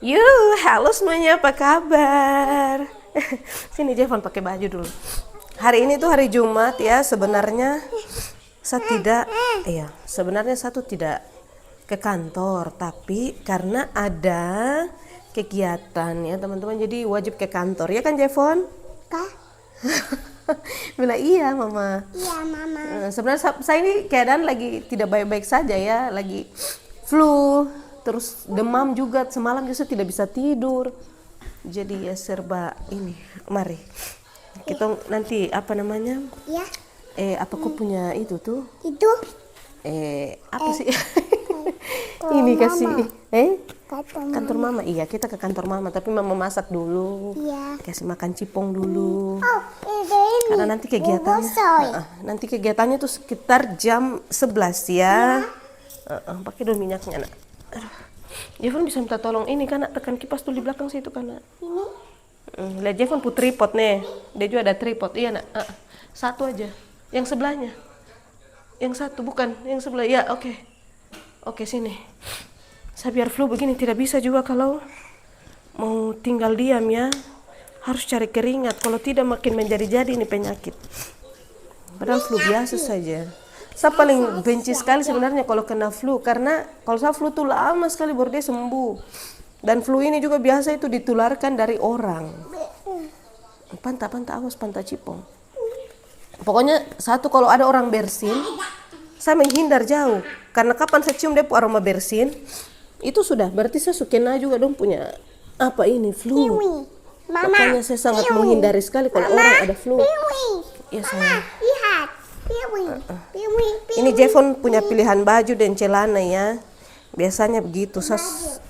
Halo semuanya, apa kabar? Sini Jevon pakai baju dulu. Hari ini tuh hari Jumat ya, sebenarnya sebenarnya satu tidak ke kantor, tapi karena ada kegiatan ya teman-teman, jadi wajib ke kantor ya kan Jevon? Kak? Bilang iya mama. Iya mama. Sebenarnya saya ini keadaan lagi tidak baik-baik saja ya, lagi flu, terus demam juga, semalam justru tidak bisa tidur. Jadi ya serba ini. Mari kita nanti apa namanya? Ya. Apa kau punya itu tuh? Itu? Apa sih? Ini Mama. kasih Kantor mama. Iya, kita ke kantor mama, tapi mama masak dulu. Iya. Kasih makan cipong dulu. Oh, ini. Karena nanti kegiatannya, nanti kegiatannya tuh sekitar jam 11 ya. Pakai dulu minyaknya nak. Jevon bisa minta tolong ini kan nak, tekan kipas tuh di belakang situ kan nak. Ini? Lihat Jevon put tripod nih. Dia juga ada tripod. Iya nak. Satu aja. Yang sebelahnya. Yang satu bukan, yang sebelah. Ya, oke. Oke, sini. Saya biar flu begini tidak bisa juga kalau mau tinggal diam ya. Harus cari keringat, kalau tidak makin menjadi-jadi ini penyakit. Padahal flu biasa saja. Saya paling benci sekali sebenarnya kalau kena flu, karena kalau saya flu tuh lama sekali baru dia sembuh. Dan flu ini juga biasa itu ditularkan dari orang. Panta awas, panta cipong. Pokoknya satu, kalau ada orang bersin, saya menghindar jauh. Karena kapan saya cium dia aroma bersin, itu sudah berarti saya kena juga dong punya apa ini flu. Mama. Makanya saya sangat menghindari sekali kalau orang ada flu. Ya sayang. Lihat. Piwi. Ini Jevon punya pilihan baju dan celana ya. Biasanya begitu.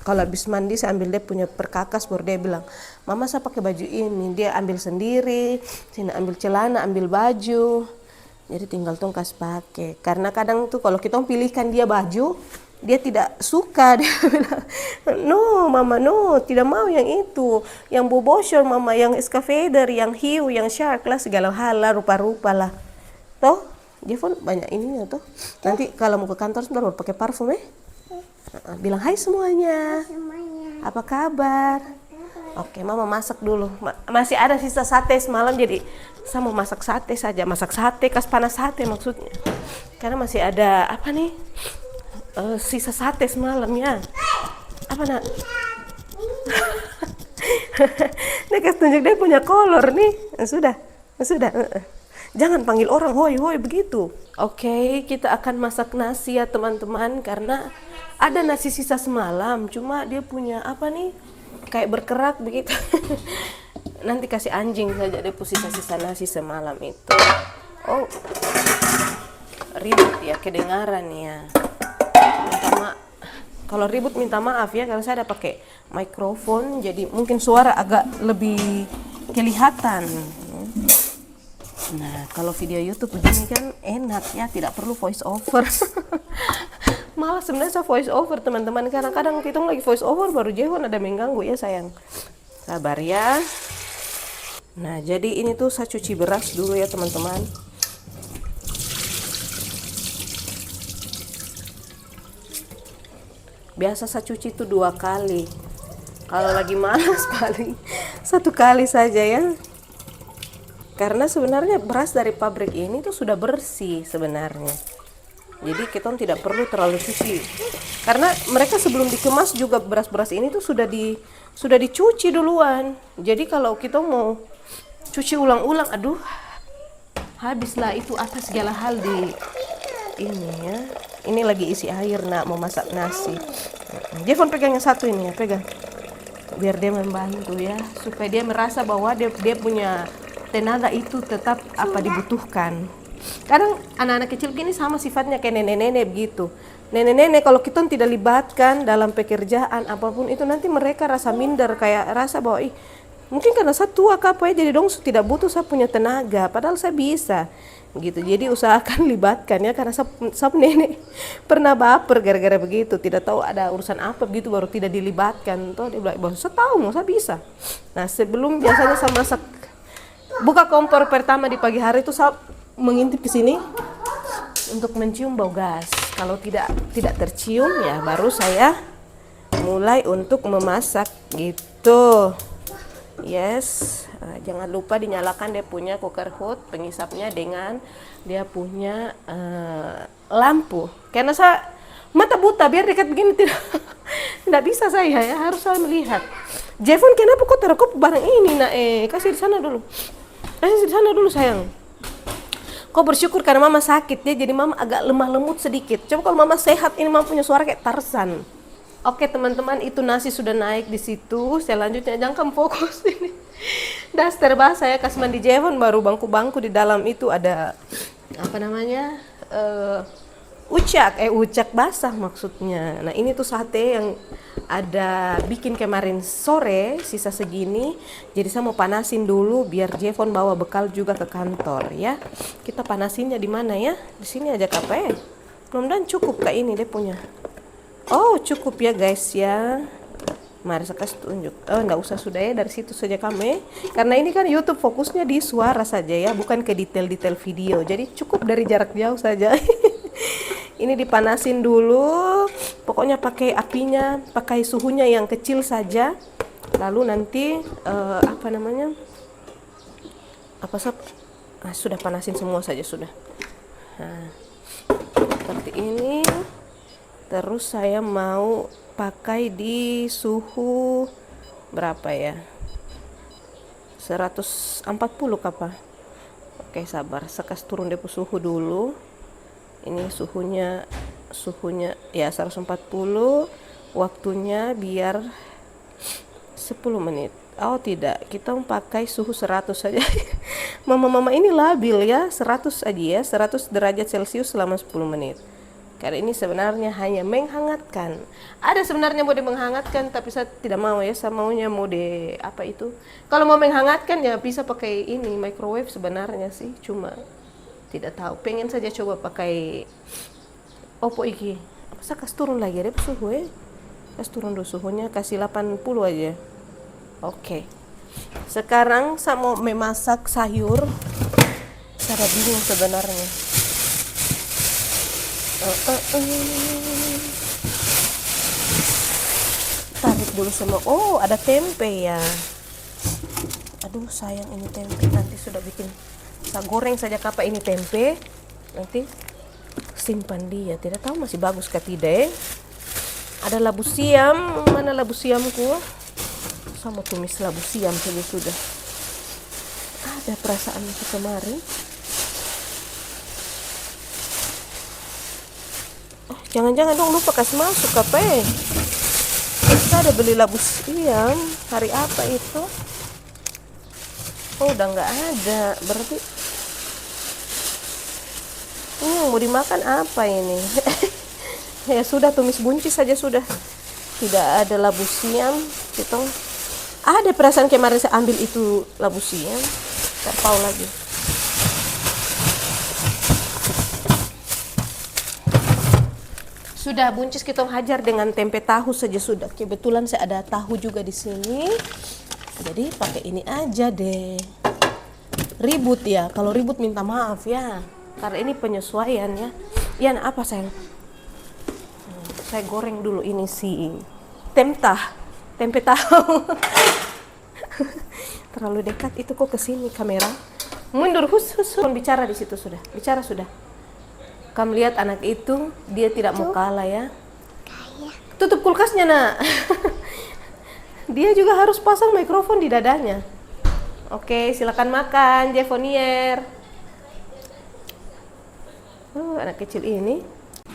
Kalau habis mandi saya ambil dia punya perkakas, baru dia bilang, "Mama saya pakai baju ini." Dia ambil sendiri. Sini ambil celana, ambil baju. Jadi tinggal tongkas pakai. Karena kadang tuh kalau kita pilihkan dia baju, dia tidak suka. Dia bilang, "No mama, no, tidak mau yang itu, yang bobosor mama, yang escavader, yang hiu, yang shark lah, segala hal lah, rupa-rupa lah." Toh Jevon banyak ininya toh. Nanti kalau mau ke kantor sebentar baru pakai parfum bilang, "Hai semuanya, apa kabar?" Oke, mama masak dulu. Masih ada sisa sate semalam, jadi saya mau masak sate saja. Masak sate, kas panas sate maksudnya. Karena masih ada apa nih? Sisa sate semalam ya. Apa nak? Dia kasih tunjuk dia punya kolor nih. Sudah. Jangan panggil orang hoi begitu. Oke, kita akan masak nasi ya teman-teman, karena ada nasi sisa semalam, cuma dia punya apa nih? Kayak berkerak begitu. Nanti kasih anjing saja dia sisa-sisa nasi semalam itu. Oh. Ribut ya kedengaran ya. Kalau ribut minta maaf ya, karena saya ada pakai mikrofon, jadi mungkin suara agak lebih kelihatan. Nah, kalau video YouTube begini kan enak ya, tidak perlu voice over. Malah sebenarnya saya voice over teman-teman, karena kadang kita lagi voice over baru Jevon ada mengganggu ya sayang. Sabar ya. Nah, jadi ini tuh saya cuci beras dulu ya teman-teman. Biasa saya cuci itu 2 kali. Kalau lagi malas paling 1 kali saja ya. Karena sebenarnya beras dari pabrik ini tuh sudah bersih sebenarnya. Jadi kita tidak perlu terlalu cuci. Karena mereka sebelum dikemas juga beras-beras ini tuh sudah dicuci duluan. Jadi kalau kita mau cuci ulang-ulang, aduh, habislah itu atas segala hal di ini ya. Ini lagi isi air nak, mau masak nasi. Jevon pegang yang satu ini ya, pegang. Biar dia membantu ya, supaya dia merasa bahwa dia punya tenaga itu tetap apa dibutuhkan. Kadang anak-anak kecil gini sama sifatnya kayak nenek-nenek begitu. Nenek-nenek kalau kita tidak libatkan dalam pekerjaan apapun itu, nanti mereka rasa minder, kayak rasa bahwa mungkin karena saya tua apa ya, jadi dong tidak butuh saya punya tenaga, padahal saya bisa gitu. Jadi usahakan libatkan ya, karena saya nenek pernah baper gara-gara begitu, tidak tahu ada urusan apa begitu baru tidak dilibatkan. Toh dia bilang, "Bahwa saya tahu, saya bisa." Nah, sebelum biasanya saya masak, buka kompor pertama di pagi hari itu saya mengintip ke sini untuk mencium bau gas. Kalau tidak tercium ya baru saya mulai untuk memasak gitu. Yes, jangan lupa dinyalakan dia punya cooker hood pengisapnya dengan dia punya lampu. Karena saya mata buta, biar dekat begini tidak bisa saya ya, harus saya melihat. Jevon, kenapa kok taruh barang ini nak? Kasih di sana dulu. Kasih di sana dulu sayang. Kau bersyukur karena mama sakit ya, jadi mama agak lemah lemut sedikit. Coba kalau mama sehat, ini mama punya suara kayak Tarzan. Oke teman-teman, itu nasi sudah naik di situ. Selanjutnya jangan kamu fokus ini. Daster basah ya, kasih mandi Jevon, baru bangku-bangku di dalam itu ada apa namanya? Ucak basah maksudnya. Nah, ini tuh sate yang ada bikin kemarin sore, sisa segini. Jadi saya mau panasin dulu biar Jevon bawa bekal juga ke kantor ya. Kita panasinnya di mana ya? Di sini aja kape. Mudah-mudahan cukup kayak ini dia punya. Oh cukup ya guys ya. Mari saya kasih tunjuk. Oh enggak usah sudah ya, dari situ saja kami. Karena ini kan YouTube fokusnya di suara saja ya, bukan ke detail-detail video. Jadi cukup dari jarak jauh saja. Ini dipanasin dulu. Pokoknya pakai apinya, pakai suhunya yang kecil saja. Lalu nanti apa namanya? Sudah panasin semua saja sudah. Nah, seperti ini. Terus saya mau pakai di suhu berapa ya? 140 kapa? Oke sabar, saya kasih turun deh suhu dulu. Ini suhunya ya 140. Waktunya biar 10 menit. Oh tidak, kita pakai suhu 100 saja. Mama-mama ini labil ya, 100 aja ya, 100 derajat Celcius selama 10 menit. Karena ini sebenarnya hanya menghangatkan. Ada sebenarnya mode menghangatkan, tapi saya tidak mau ya. Saya maunya mode apa itu? Kalau mau menghangatkan ya bisa pakai ini microwave sebenarnya sih. Cuma tidak tahu. Pengen saja coba pakai Oppo iki. Saya kasih turun lagi ada suhu ya. Kasih turun dulu suhunya, kasih 80 aja. Oke. Sekarang saya mau memasak sayur. Saya bingung sebenarnya. Tarik dulu semua. Oh ada tempe ya. Aduh sayang ini tempe, nanti sudah bikin. Saya goreng saja kapa ini tempe. Nanti simpan dia. Tidak tahu masih bagus kah tidak. Ada labu siam. Mana labu siamku? Saya mau tumis labu siam saja sudah. Ada perasaan itu kemarin. Jangan-jangan dong lupa kasih masuk apa ya? Kita ada beli labu siam. Hari apa itu? Oh udah nggak ada. Berarti ini yang mau dimakan apa ini? Ya sudah, tumis buncis saja sudah. Tidak ada labu siam. Gitu. Ada perasaan kemarin saya ambil itu labu siam. Terpau lagi. Sudah buncis kita hajar dengan tempe tahu saja sudah. Kebetulan saya ada tahu juga di sini. Jadi pakai ini aja deh. Ribut ya. Kalau ribut minta maaf ya. Karena ini penyesuaian ya. Ian apa sayang? Saya goreng dulu ini si tempe tahu. Terlalu dekat itu kok ke sini kamera. Mundur bicara di situ sudah. Bicara sudah. Kamu lihat anak itu, dia tidak mau kalah ya. Tutup kulkasnya nak. Dia juga harus pasang mikrofon di dadanya. Oke, silakan makan, Jevonier. Anak kecil ini.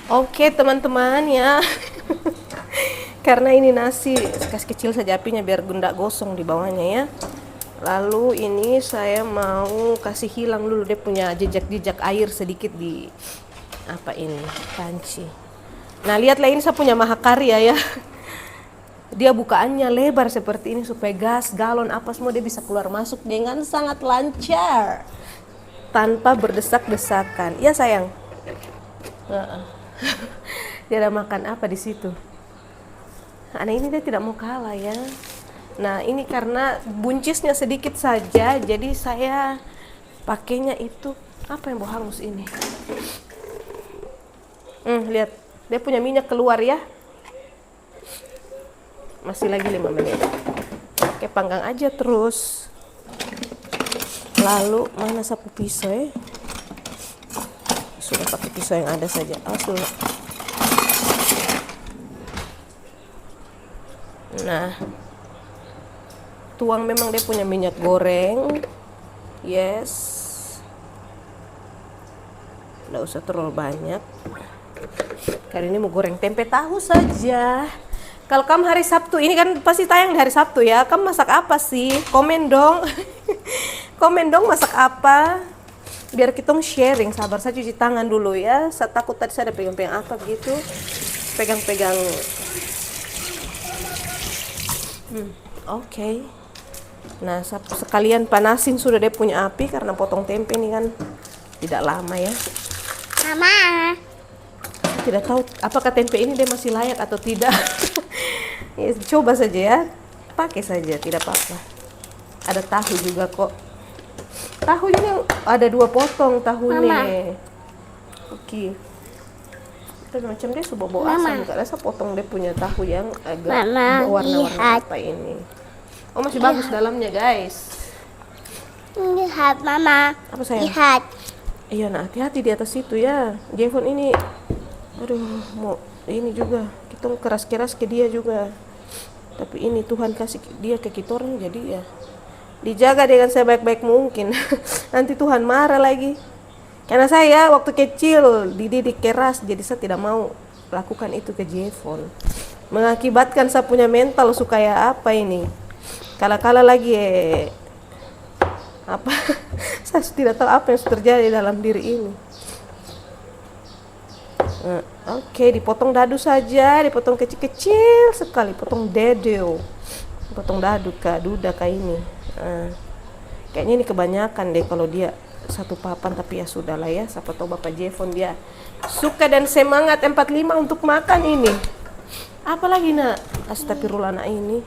Oke teman-teman ya. Karena ini nasi, kasih kecil saja apinya biar nggak gosong di bawahnya ya. Lalu ini saya mau kasih hilang dulu dia punya jejak-jejak air sedikit di apa ini panci. Nah lihatlah ini saya punya mahakarya ya. Dia bukaannya lebar seperti ini supaya gas, galon apa semua dia bisa keluar masuk dengan sangat lancar tanpa berdesak-desakan. Ya sayang. Dia ada makan apa di situ. Nah ini dia tidak mau kalah ya. Nah ini karena buncisnya sedikit saja, jadi saya pakainya itu apa yang bau hangus ini. Lihat, dia punya minyak keluar ya. Masih lagi 5 menit. Oke, panggang aja terus. Lalu mana sapu pisau ya? Sudah pakai pisau yang ada saja. Sudah. Nah, tuang memang dia punya minyak goreng. Yes. Nggak usah terlalu banyak. Kali ini mau goreng tempe tahu saja. Kalau kamu hari Sabtu, ini kan pasti tayang di hari Sabtu ya. Kamu masak apa sih? Komen dong. Komen dong masak apa. Biar kita sharing. Sabar, saya cuci tangan dulu ya. Saya takut tadi saya ada pegang-pegang apa gitu. Pegang-pegang. Oke. Nah, sekalian panasin sudah dia punya api karena potong tempe ini kan tidak lama ya. Mama. Tidak tahu apakah tempe ini dia masih layak atau tidak. Ya, coba saja ya, pakai saja, tidak apa-apa. Ada tahu juga kok. Tahu juga ada 2 potong tahunya. Oke. Tapi macam dia sudah bau asam. Karena saya potong dia punya tahu yang agak warna-warna apa ini. Oh, masih bagus dalamnya guys. Lihat Mama. Apa sayang? Lihat. Iya, nah hati-hati di atas itu ya. Jevon ini, aduh, mau ini juga. Kita keras-keras ke dia juga. Tapi ini Tuhan kasih dia ke kita orang, jadi ya dijaga dengan sebaik-baik mungkin. Nanti Tuhan marah lagi. Karena saya waktu kecil dididik keras, jadi saya tidak mau lakukan itu ke Jevon. Mengakibatkan saya punya mental supaya apa ini. Kala-kala lagi apa? Saya tidak tahu apa yang terjadi dalam diri ini. Oke, dipotong dadu saja, dipotong kecil-kecil sekali, potong dado, potong dadu kak, duda kak ini. Kayaknya ini kebanyakan deh kalau dia satu papan, tapi ya sudahlah ya. Siapa tahu Bapak Jevon dia suka dan semangat 45 untuk makan ini. Apalagi nak, astagfirullah nak ini.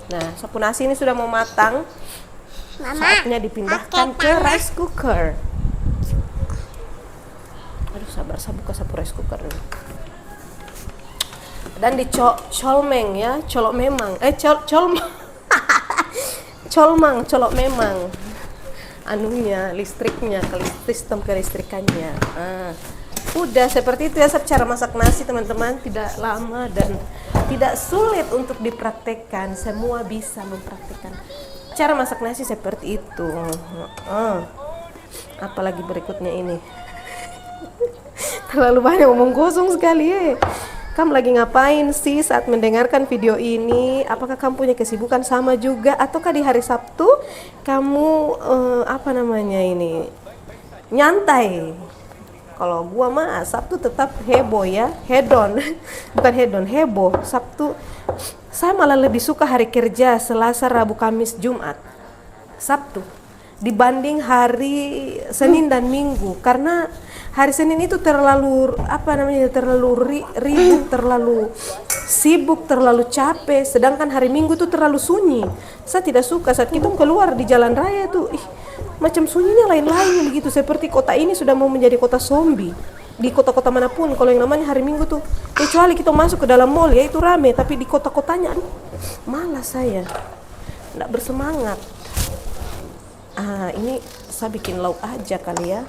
Nah, sapu nasi ini sudah mau matang. Mama. Saatnya dipindahkan ke rice cooker. Aduh, sabar, saya buka sapu rice cooker dulu. Dan colmeng ya, colok memang. Colok memang. Anunya, listriknya, sistem kelistrikannya. Udah seperti itu ya cara masak nasi teman-teman, tidak lama dan tidak sulit untuk dipraktekkan. Semua bisa mempraktekkan cara masak nasi seperti itu. Apalagi berikutnya ini. Terlalu banyak omong kosong sekali ya. Kamu lagi ngapain sih saat mendengarkan video ini? Apakah kamu punya kesibukan sama juga? Ataukah di hari Sabtu kamu nyantai? Kalau gua mah Sabtu tetap heboh ya, hedon. Bukan hedon, heboh. Sabtu saya malah lebih suka hari kerja Selasa, Rabu, Kamis, Jumat. Sabtu dibanding hari Senin dan Minggu, karena hari Senin itu terlalu ribut, terlalu sibuk, terlalu capek, sedangkan hari Minggu itu terlalu sunyi. Saya tidak suka saat kita keluar di jalan raya tuh, macam sunyinya lain-lain begitu, seperti kota ini sudah mau menjadi kota zombie. Di kota-kota manapun kalau yang namanya hari Minggu tuh, kecuali kita masuk ke dalam mall ya itu rame, tapi di kota-kotanya malas saya, nggak bersemangat. Ini saya bikin lauk aja kali ya,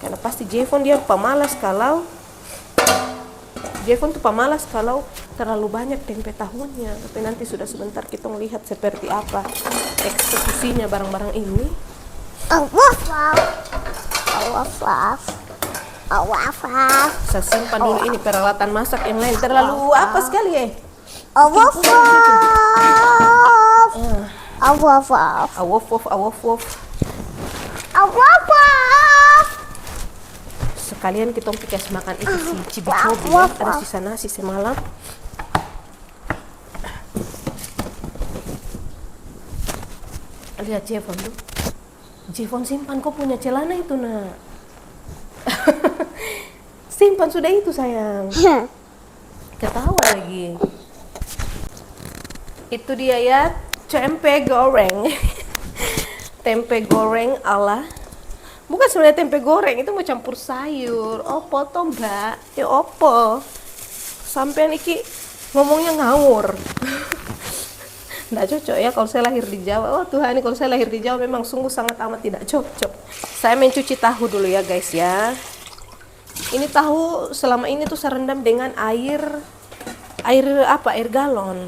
karena pasti Jevon dia pemalas kalau terlalu banyak tempe tahunya. Tapi nanti sudah sebentar kita melihat seperti apa eksekusinya barang-barang ini. Saya simpan dulu ini peralatan masak yang lain, terlalu apa sekali ya. Sekalian kita pikas makan itu si cibi-cobi ya. Ada sisa nasi semalam. Lihat Jevon tuh. Jevon simpan, kok punya celana itu nak. Simpan sudah itu sayang. Ketawa lagi. Itu dia ya, tempe goreng. Tempe goreng ala, bukan sebenarnya tempe goreng, itu mau campur sayur. Oh potong mbak, ya opo. sampean iki ngomongnya ngawur. Nggak cocok ya kalau saya lahir di Jawa. Oh Tuhan, kalau saya lahir di Jawa memang sungguh sangat amat tidak cocok. Saya mencuci tahu dulu ya guys ya. Ini tahu selama ini tuh saya rendam dengan air apa? Air galon.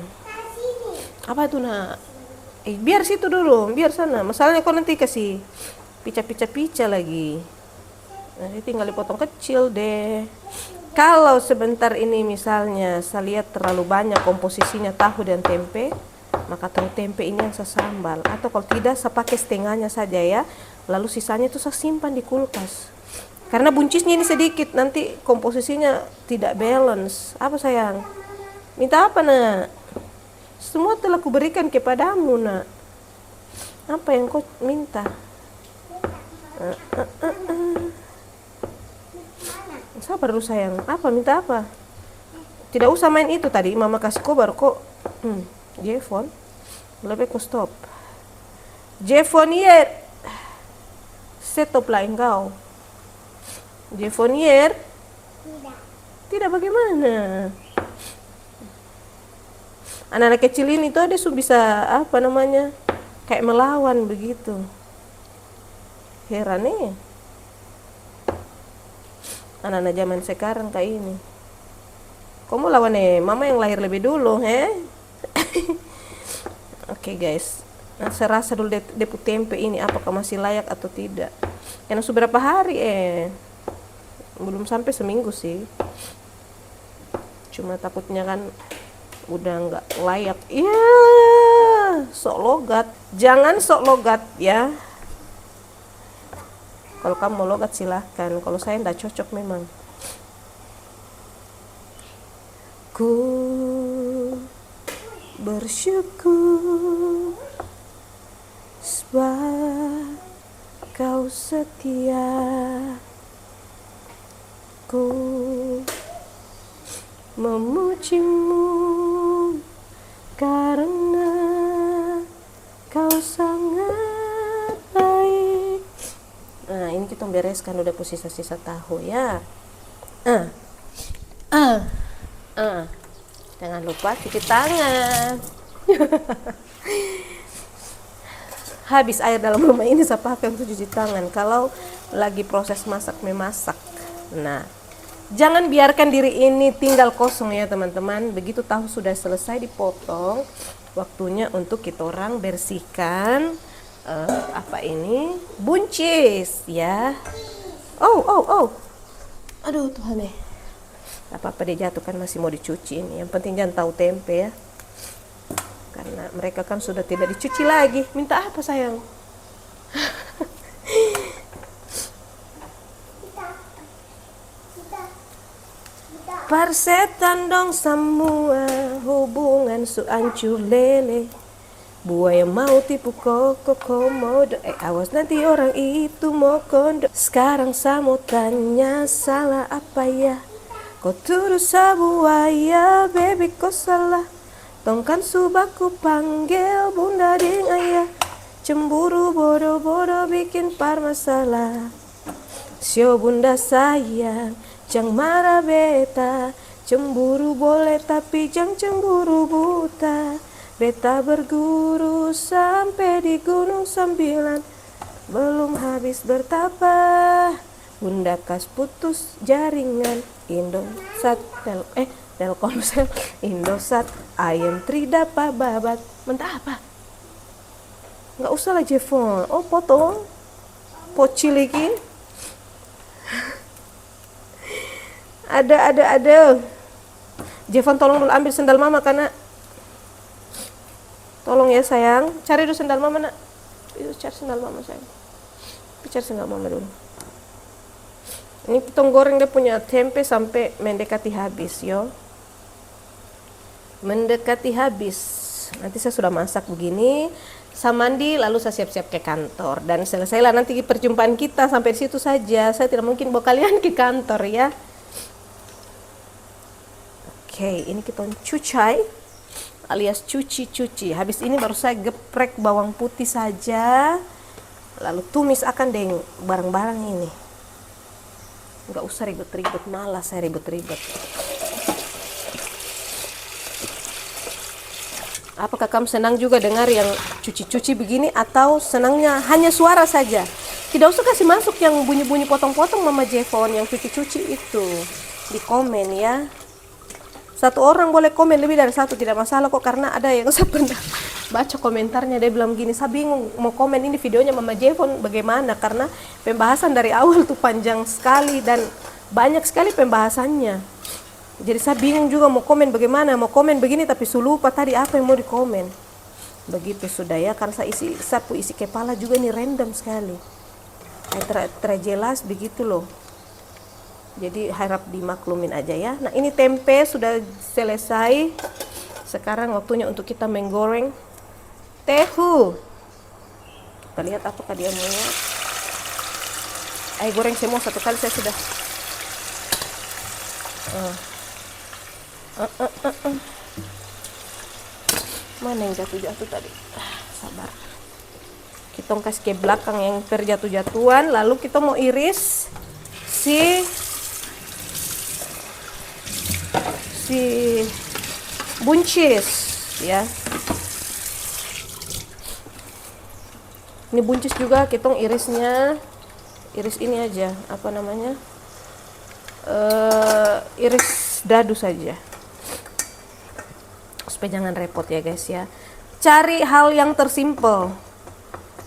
Apa itu nak? Biar situ dulu, biar sana. Masalahnya kau nanti kasih pica lagi. Nanti tinggal dipotong kecil deh. Kalau sebentar ini misalnya saya lihat terlalu banyak komposisinya tahu dan tempe, maka tahu tempe ini yang saya sambal. Atau kalau tidak saya pakai setengahnya saja ya. Lalu sisanya itu saya simpan di kulkas. Karena buncisnya ini sedikit, nanti komposisinya tidak balance. Apa sayang? Minta apa nak? Semua telah kuberikan kepadamu nak. Apa yang kau minta? Sabar dulu sayang. Apa? Minta apa? Tidak usah main itu tadi. Mama kasih kau baru kau. Jefon. Lebih kau stop. Jefonier. Stop lah engkau. Jefonier. Tidak bagaimana? Anak-anak kecil ini tuh dia bisa apa namanya? Kayak melawan begitu. Heran nih. Anak-anak zaman sekarang kayak ini. Kamu lawan mama yang lahir lebih dulu, Oke, guys. Nah, saya rasa dulu depu tempe ini apakah masih layak atau tidak. Karena sudah berapa hari belum sampai seminggu sih. Cuma takutnya kan udah nggak layak. Iya, sok logat. Jangan sok logat ya. Kalau kamu mau logat silahkan. Kalau saya nggak cocok memang. Ku bersyukur sebab kau setia. Ku memujimu karena kau sangat baik. Nah, ini kita bereskan udah sisa-sisa tahu ya. Jangan lupa cuci tangan. Habis air dalam rumah ini saya pakai untuk cuci tangan kalau lagi proses memasak. Nah, jangan biarkan diri ini tinggal kosong ya teman-teman. Begitu tahu sudah selesai dipotong, waktunya untuk kita orang bersihkan buncis ya. Oh. Aduh Tuhan nih. Apa-apa dia jatuh kan masih mau dicuci ini. Yang penting jangan tahu tempe ya. Karena mereka kan sudah tidak dicuci lagi. Minta apa sayang? Persetan dong semua hubungan hancur lele. Buaya mau tipu koko komodo. Awas nanti orang itu mau kondo. Sekarang saya mau tanya salah apa ya? Kau tuduh buaya, baby kau salah. Tongkan subaku panggil bunda ding ayah. Cemburu bodoh-bodoh bikin masalah. Sio bunda sayang, jangan marah beta. Cemburu boleh tapi jangan cemburu buta. Beta berguru sampai di gunung 9. Belum habis bertapa. Bunda kas putus jaringan. Indosat Telkomsel Indosat ayam tridapa babat. Mentah apa? Nggak usah lah Jefon. Oh potong poci lagi. Ada Jefon tolong dulu ambil sendal mama karena tolong ya sayang, cari dulu sendal mama nak. Itu cari sendal mama sayang. Cari sendal mama dulu. Ini kita goreng dia punya tempe sampai mendekati habis yo. Mendekati habis. Nanti saya sudah masak begini. Saya mandi lalu saya siap-siap ke kantor dan selesailah nanti perjumpaan kita sampai di situ saja. Saya tidak mungkin bawa kalian ke kantor ya. Oke, ini kita cucai alias cuci. Habis ini baru saya geprek bawang putih saja. Lalu tumis akan dengan barang-barang ini. Nggak usah ribet-ribet, malas saya ribet-ribet. Apakah kamu senang juga dengar yang cuci-cuci begini atau senangnya hanya suara saja? Tidak usah kasih masuk yang bunyi-bunyi potong-potong Mama Jevon yang cuci-cuci itu. Di komen ya. Satu orang boleh komen, lebih dari satu tidak masalah kok, karena ada yang saya pernah baca komentarnya, dia bilang gini, saya bingung mau komen ini videonya Mama Jevon bagaimana, karena pembahasan dari awal tuh panjang sekali dan banyak sekali pembahasannya. Jadi saya bingung juga mau komen bagaimana, mau komen begini tapi saya lupa tadi apa yang mau dikomen. Begitu sudah ya, karena saya isi kepala juga ini random sekali. Terjelas begitu loh. Jadi harap dimaklumin aja ya. Nah ini tempe sudah selesai. Sekarang waktunya untuk kita menggoreng tehu. Kita lihat apakah dia maunya. Ayo goreng semua satu kali, saya sudah. Mana yang jatuh-jatuh tadi? Sabar. Kita kasih ke belakang yang terjatuh-jatuhan. Lalu kita mau iris si buncis ya. Ini buncis juga kita irisnya, iris ini aja, apa namanya, iris dadu saja supaya jangan repot ya guys ya. Cari hal yang tersimpel.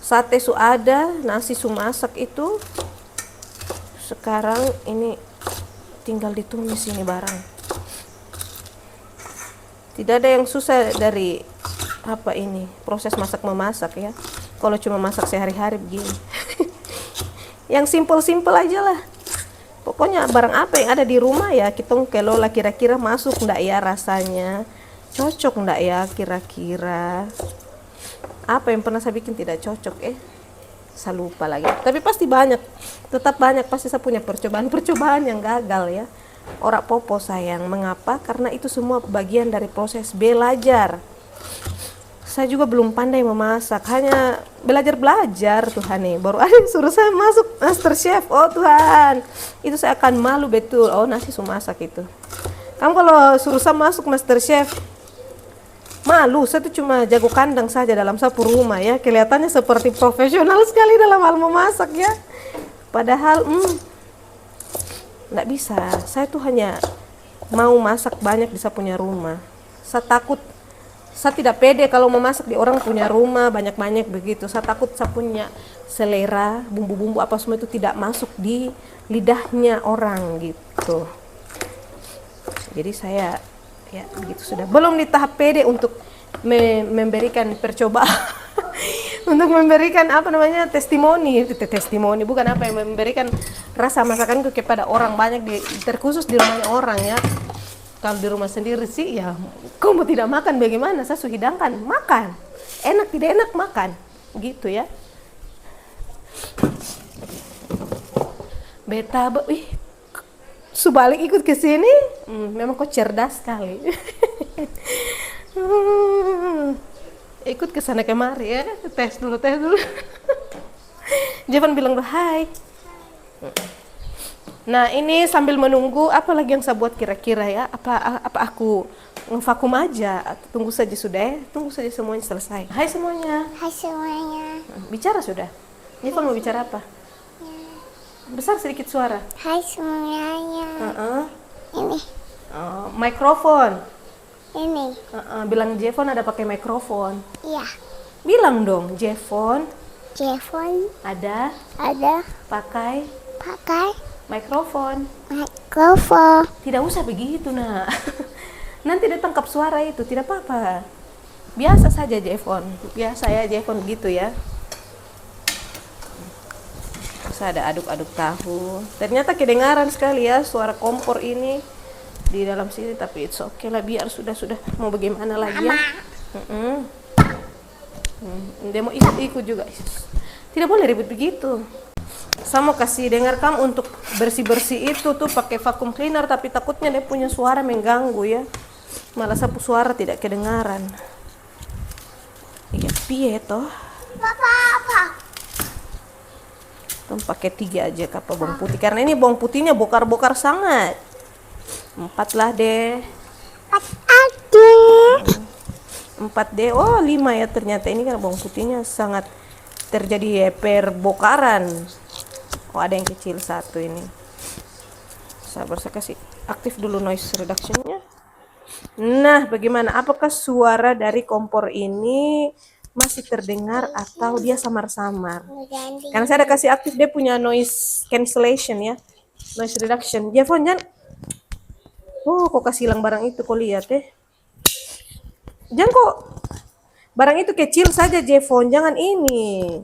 Sate su ada, nasi su masak itu. Sekarang ini tinggal ditumis ini barang. Tidak ada yang susah dari apa ini, proses masak memasak ya. Kalau cuma masak sehari-hari begini. Yang simpel-simpel aja lah. Pokoknya barang apa yang ada di rumah ya kita kelola, kira-kira masuk enggak ya rasanya. Cocok enggak ya kira-kira. Apa yang pernah saya bikin tidak cocok saya lupa lagi. Tapi pasti banyak, tetap banyak, pasti saya punya percobaan yang gagal ya. Ora popo sayang, mengapa? Karena itu semua bagian dari proses belajar. Saya juga belum pandai memasak, hanya belajar Tuhan baru ada yang suruh saya masuk MasterChef. Oh Tuhan, itu saya akan malu betul. Oh nasi su masak itu. Kamu kalau suruh saya masuk MasterChef, malu. Saya tuh cuma jago kandang saja dalam sapu rumah ya. Kelihatannya seperti profesional sekali dalam hal memasak ya. Padahal nggak bisa. Saya tuh hanya mau masak banyak di saya punya rumah. Saya takut, saya tidak pede kalau memasak di orang punya rumah banyak-banyak begitu. Saya takut saya punya selera, bumbu-bumbu apa semua itu tidak masuk di lidahnya orang gitu. Jadi saya ya begitu sudah. Belum di tahap pede untuk memberikan percobaan. Untuk memberikan apa namanya testimoni bukan apa yang memberikan rasa masakanku kepada orang banyak terkhusus di rumahnya orang ya. Kalau di rumah sendiri sih ya kamu tidak makan bagaimana, saya sudah hidangkan makan, enak tidak enak makan gitu ya. Beta subalik ikut ke sini, memang kok cerdas sekali. Ikut ke sana kemari ya, tes dulu. Jevon bilang hai. Nah ini sambil menunggu apa lagi yang saya buat kira-kira ya, apa aku ngevakum aja atau tunggu saja sudah ya? Tunggu saja semuanya selesai. Hai semuanya. Hai semuanya. Bicara sudah. Jevon mau bicara apa? Besar sedikit suara. Hai semuanya. Ini. Mikrofon. Ini. Bilang Jevon ada pakai mikrofon. Iya. Bilang dong Jevon. Jevon. Ada pakai mikrofon. Mikrofon. Tidak usah begitu nak. Nanti dia tangkap suara itu, tidak apa-apa. Biasa saja Jevon. Biasa ya Jevon gitu ya. Saya ada aduk-aduk tahu. Ternyata kedengaran sekali ya suara kompor ini di dalam sini, tapi it's okay lah, biar sudah mau bagaimana lagi ya. Dia mau ikut juga. Tidak boleh ribut begitu. Saya mau kasih dengar kamu untuk bersih-bersih itu tuh pakai vacuum cleaner, tapi takutnya dia punya suara mengganggu ya. Malah sapu suara tidak kedengaran. Iya piye toh? Apa? Tuh pakai 3 aja kapal bawang putih, karena ini bawang putihnya bokar-bokar sangat. 4 lah deh. Aduh. 4D. Oh, 5 ya ternyata. Ini kan bawang putihnya sangat terjadi perbokaran. Oh, ada yang kecil satu ini. Sabar, saya kasih aktif dulu noise reduction-nya. Nah, bagaimana? Apakah suara dari kompor ini masih terdengar atau dia samar-samar? Karena saya ada kasih aktif dia punya noise cancellation ya. Noise reduction. Jevon, jangan. Oh, kok kasih hilang barang itu, kok lihat ya. Jangan kok. Barang itu kecil saja, Jevon. Jangan ini.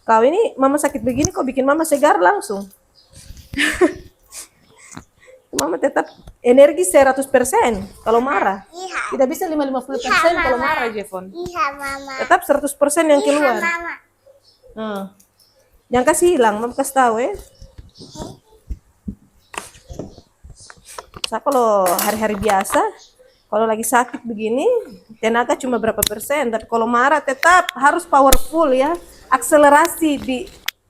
Kau ini mama sakit begini kok bikin mama segar langsung. Mama tetap energi 100% kalau marah. Iya. Tidak bisa 50% kalau marah, Jevon. Iya, Mama. Tetap 100% yang keluar. Mama. Jangan kasih hilang, mama kasih tahu ya. Saya kalau hari-hari biasa, kalau lagi sakit begini, tenaga cuma berapa persen. Tapi kalau marah tetap harus powerful ya. Akselerasi di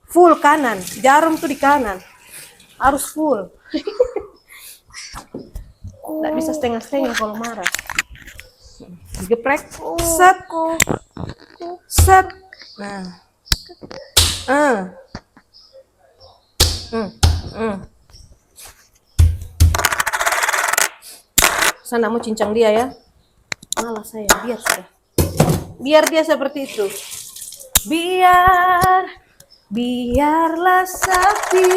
full kanan, jarum tuh di kanan. Harus full. Nggak bisa setengah-setengah kalau marah. Digeprek, set, set. Nah, Sana mau cincang dia ya. Malah saya, biar sudah. Biar dia seperti itu. Biarlah sepi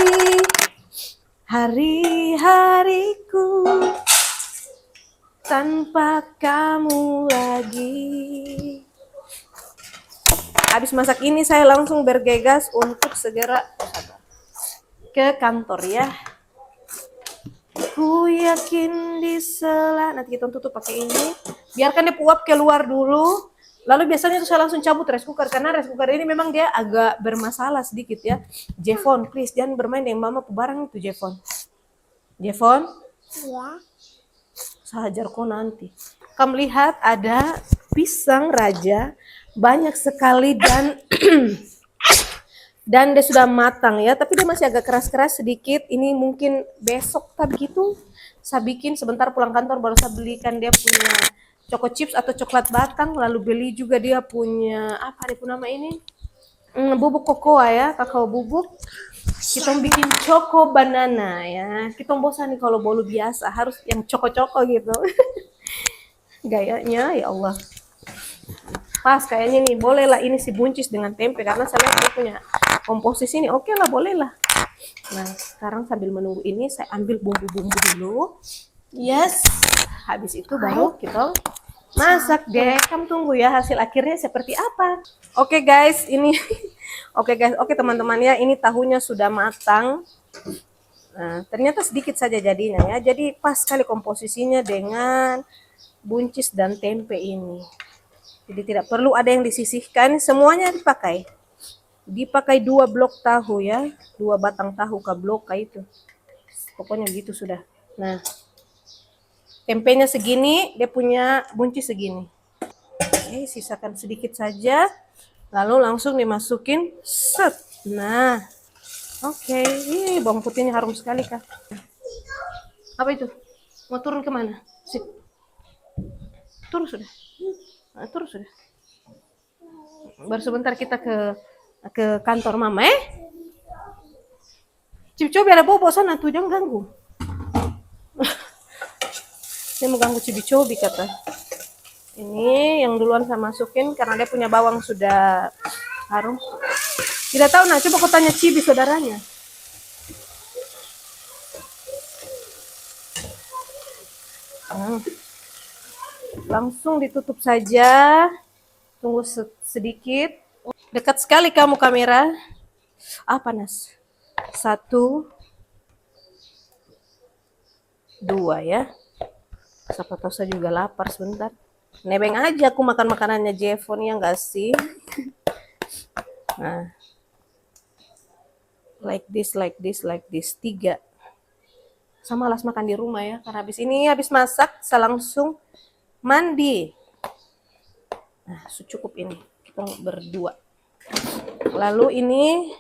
hari-hariku tanpa kamu lagi. Habis masak ini saya langsung bergegas untuk segera ke kantor ya. Ku yakin di sela, nanti kita tutup pakai ini. Biarkan dia uap keluar dulu. Lalu biasanya itu saya langsung cabut rice cooker karena rice cooker ini memang dia agak bermasalah sedikit ya. Jevon, please jangan bermain dengan mama barang itu, Jevon. Jevon? Iya. Saya ajar kau nanti. Kamu lihat ada pisang raja banyak sekali dan dan dia sudah matang ya, tapi dia masih agak keras-keras sedikit. Ini mungkin besok tapi gitu. Saya bikin sebentar pulang kantor baru saya belikan dia punya choco chips atau coklat batang, lalu beli juga dia punya apa dia punya nama ini? Bubuk kokoa ya, kakao bubuk. Kita bikin choco banana ya. Kita bosan nih kalau bolu biasa, harus yang choco-choco gitu. Gayanya ya Allah. Pas kayaknya nih, bolehlah ini si buncis dengan tempe karena saya lihat dia punya komposisi ini. Oke lah, boleh lah. Nah, sekarang sambil menunggu ini saya ambil bumbu-bumbu dulu. Yes. Habis itu baru kita masak deh. Kamu tunggu ya hasil akhirnya seperti apa. Oke guys, ini Oke teman-teman ya, ini tahunya sudah matang. Nah, ternyata sedikit saja jadinya ya. Jadi pas sekali komposisinya dengan buncis dan tempe ini. Jadi tidak perlu ada yang disisihkan, semuanya dipakai. Dipakai 2 blok tahu ya, 2 batang tahu ke blok kayak itu. Pokoknya begitu sudah. Nah, tempenya segini, dia punya buncis segini. Oke, sisakan sedikit saja. Lalu langsung dimasukin set. Nah, oke. Ih, bawang putihnya harum sekali kak. Apa itu? Mau turun kemana? Sip. Turun sudah. Nah, turun sudah. Baru sebentar kita ke kantor mama Cibi-cobi ada bobo sana tuh, jangan ganggu. Dia mau ganggu cibi-cobi kata. Ini yang duluan saya masukin karena dia punya bawang sudah harum. Tidak tahu nah, coba kau tanya Cibi saudaranya. Langsung ditutup saja. Tunggu sedikit. Dekat sekali kamu kamera. Ah panas. 1, 2 ya. Siapa tahu saya juga lapar sebentar. Nebeng aja aku makan makanannya Jevon ya enggak sih? Nah. Like this. 3. Saya malas makan di rumah ya. Karena habis masak saya langsung mandi. Nah, cukup ini. Kita berdua. Lalu ini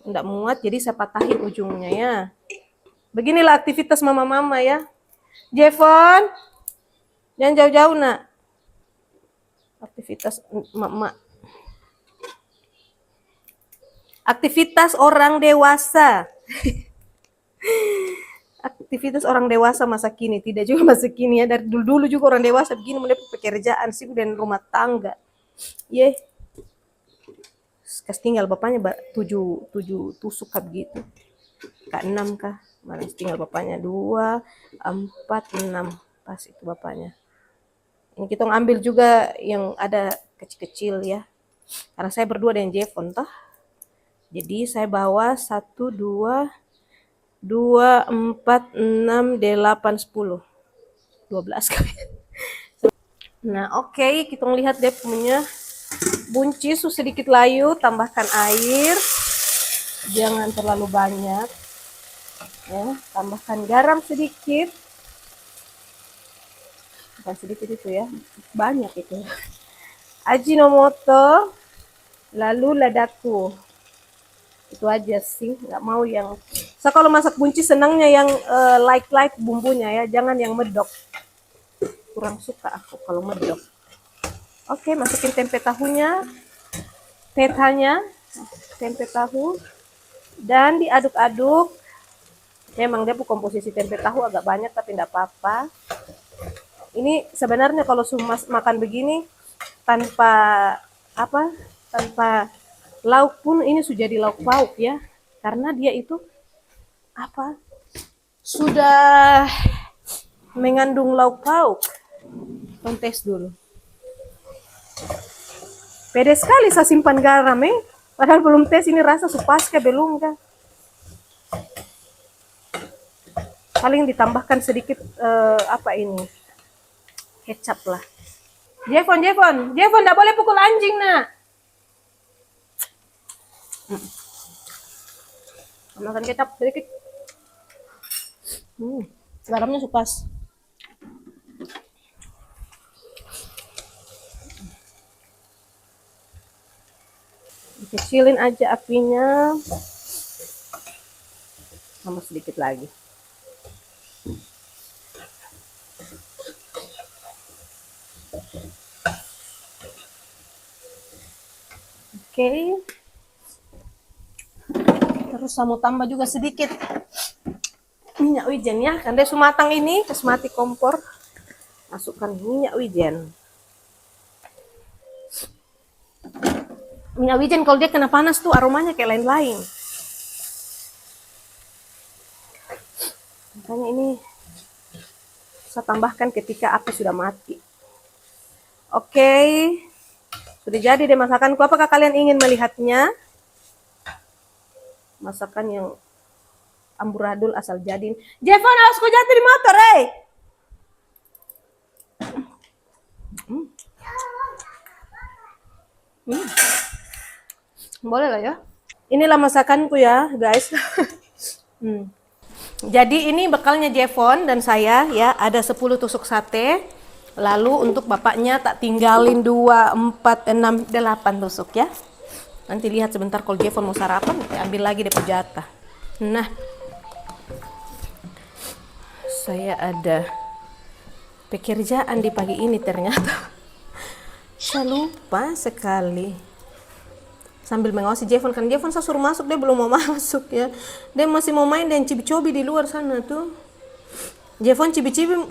enggak muat jadi saya patahin ujungnya ya. Beginilah aktivitas mama-mama ya. Jevon, jangan jauh-jauh nak. Aktivitas emak-emak. Aktivitas orang dewasa. Aktivitas orang dewasa masa kini, tidak juga masa kini ya, dari dulu-dulu juga orang dewasa begini mulai pekerjaan sibuk dan rumah tangga. Ye, kas tinggal bapaknya tujuh tusuk kah begitu, kak 6 kah, mana tinggal bapaknya 2, 4, 6, pas itu bapaknya. Ini kita ngambil juga yang ada kecil-kecil ya, karena saya berdua dengan Jevon toh. Jadi saya bawa 1, 2, 4, 6, 8, 10, 12 kali. Nah oke, kita lihat dia punya buncis sedikit layu, tambahkan air, jangan terlalu banyak ya, tambahkan garam sedikit, bukan sedikit itu ya, banyak itu, Ajinomoto, lalu ladaku. Itu aja sih, nggak mau yang saya kalau masak buncis senangnya yang light bumbunya ya, jangan yang medok, kurang suka aku kalau medok. Oke, masukin tempe tahunya, petanya, tempe tahu, dan diaduk-aduk. Memang dia komposisi tempe tahu agak banyak tapi tidak apa-apa. Ini sebenarnya kalau makan begini tanpa tanpa lauk pun ini sudah jadi lauk pauk ya, karena dia itu sudah mengandung lauk pauk. Tes dulu. Pede sekali saya simpan garam padahal belum tes ini rasa supas ke belum kah. Paling ditambahkan sedikit kecap lah. Jevon, tidak boleh pukul anjing nak. Tambahkan kecap sedikit. Garamnya supas. Dikecilin aja apinya. Tambah sedikit lagi. Oke. Terus saya mau tambah juga sedikit minyak wijen ya, karena dia sumatang ini, kasih mati kompor. Masukkan minyak wijen. Minyak wijen kalau dia kena panas tuh aromanya kayak lain-lain. Makanya ini saya tambahkan ketika api sudah mati. Oke. Sudah jadi deh masakanku. Apakah kalian ingin melihatnya? Masakan yang amburadul asal jadi. Jevon, harus kau jatuh di motor, Boleh lah ya. Inilah masakanku ya, guys. Jadi ini bekalnya Jevon dan saya ya, ada 10 tusuk sate. Lalu untuk bapaknya tak tinggalin 2, 4, 6, 8 tusuk ya. Nanti lihat sebentar kalau Jevon mau sarapan, ambil lagi deh jatah. Nah, saya ada pekerjaan di pagi ini ternyata. Saya lupa sekali. Sambil mengawasi Jevon, kan Jevon saya suruh masuk, dia belum mau masuk ya. Dia masih mau main dan cibi-cobi di luar sana tuh. Jevon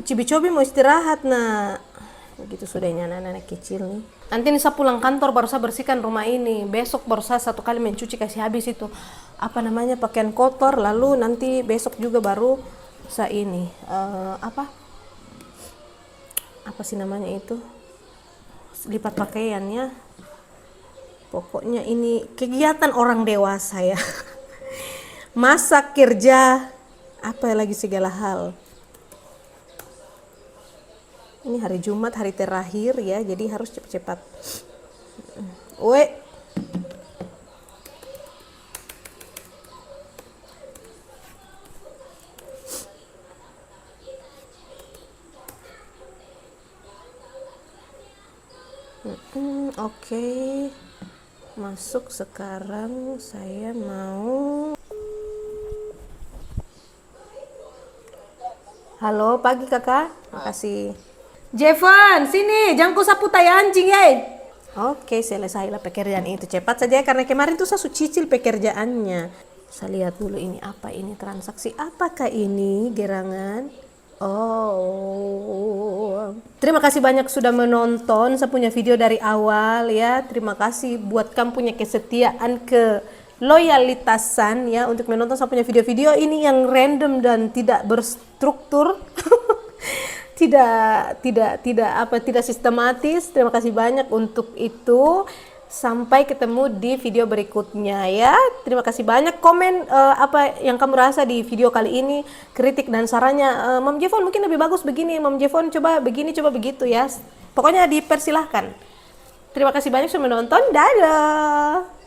cibi-cobi mau istirahat nah. Begitu sudahnya anak-anak kecil nih. Nanti nih saya pulang kantor baru saya bersihkan rumah ini. Besok baru saya 1 kali mencuci kasih habis itu pakaian kotor. Lalu nanti besok juga baru saya ini apa sih namanya itu, lipat pakaian ya. Pokoknya ini kegiatan orang dewasa ya. Masak, kerja, lagi segala hal. Ini hari Jumat, hari terakhir ya, jadi harus cepat-cepat. Oke. Masuk sekarang, saya mau. Halo, pagi kakak. Makasih. Jevon, sini, jangan kau sapu tai anjing ya. Oke, selesailah pekerjaan itu. Cepat saja ya, karena kemarin tuh saya cicil pekerjaannya. Saya lihat dulu ini apa ini transaksi. Apakah ini gerangan? Oh. Terima kasih banyak sudah menonton. Saya punya video dari awal ya. Terima kasih buat kamu punya kesetiaan ke loyalitasan ya untuk menonton saya punya video-video ini yang random dan tidak berstruktur. tidak sistematis. Terima kasih banyak untuk itu. Sampai ketemu di video berikutnya ya. Terima kasih banyak. Komen apa yang kamu rasa di video kali ini, kritik dan sarannya. Mam Jevon mungkin lebih bagus begini, Mam Jevon coba begini, coba begitu ya. Pokoknya dipersilahkan. Terima kasih banyak sudah menonton. Dadah.